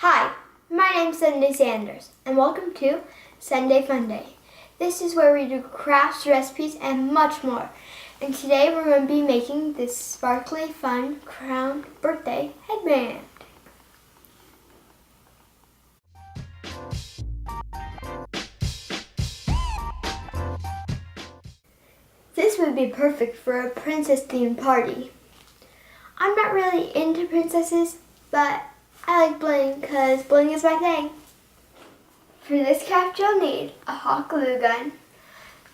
Hi, my name's Sunday Sanders, and welcome to Sunday Fun Day. This is where we do crafts, recipes, and much more. And today we're going to be making this sparkly, fun Crown birthday headband. This would be perfect for a princess-themed party. I'm not really into princesses, but I like bling because bling is my thing. For this craft you'll need a hot glue gun,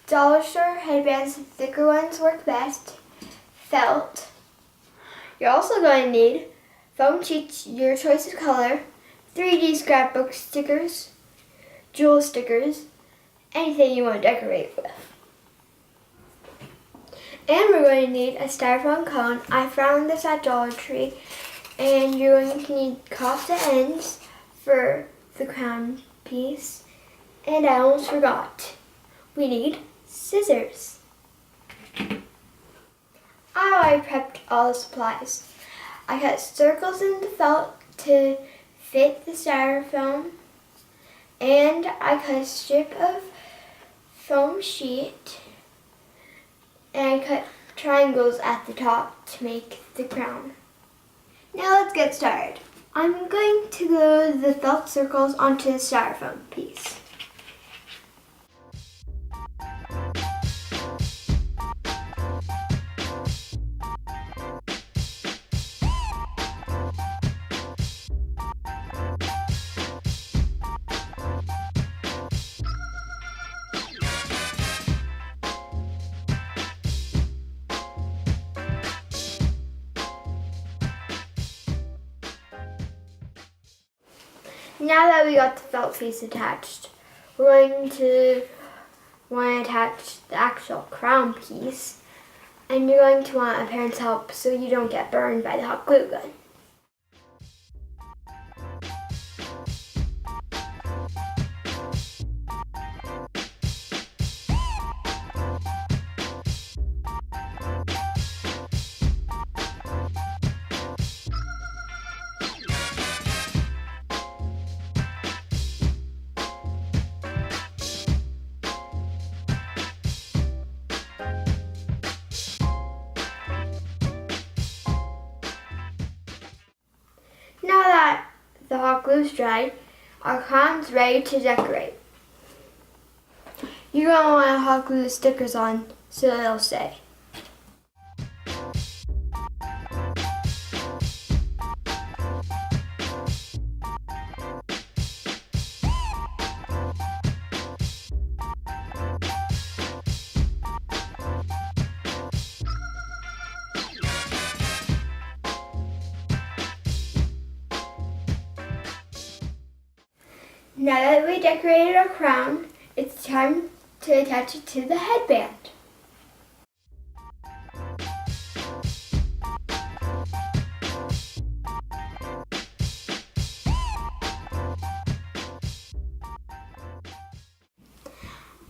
dollar store headbands, thicker ones work best, felt. You're also going to need foam sheets, your choice of color, 3D scrapbook stickers, jewel stickers, anything you want to decorate with. And we're going to need a styrofoam cone. I found this at Dollar Tree. And you're going to need cuffed ends for the crown piece. And I almost forgot. We need scissors. I already prepped all the supplies. I cut circles in the felt to fit the styrofoam. And I cut a strip of foam sheet. And I cut triangles at the top to make the crown. Now let's get started. I'm going to glue the felt circles onto the styrofoam piece. Now that we got the felt piece attached, we're going to want to attach the actual crown piece, and you're going to want a parent's help so you don't get burned by the hot glue gun. Now that the hot glue's dried, our crown's ready to decorate. You're going to want to hot glue the stickers on so they'll stay. Now that we decorated our crown, it's time to attach it to the headband.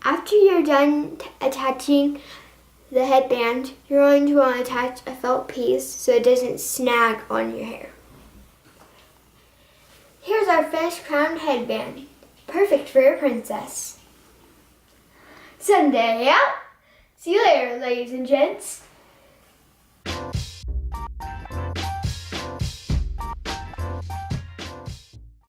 After you're done attaching the headband, you're going to want to attach a felt piece so it doesn't snag on your hair. Here's our finished crown headband. Perfect for your princess. Sunday out! See you later, ladies and gents.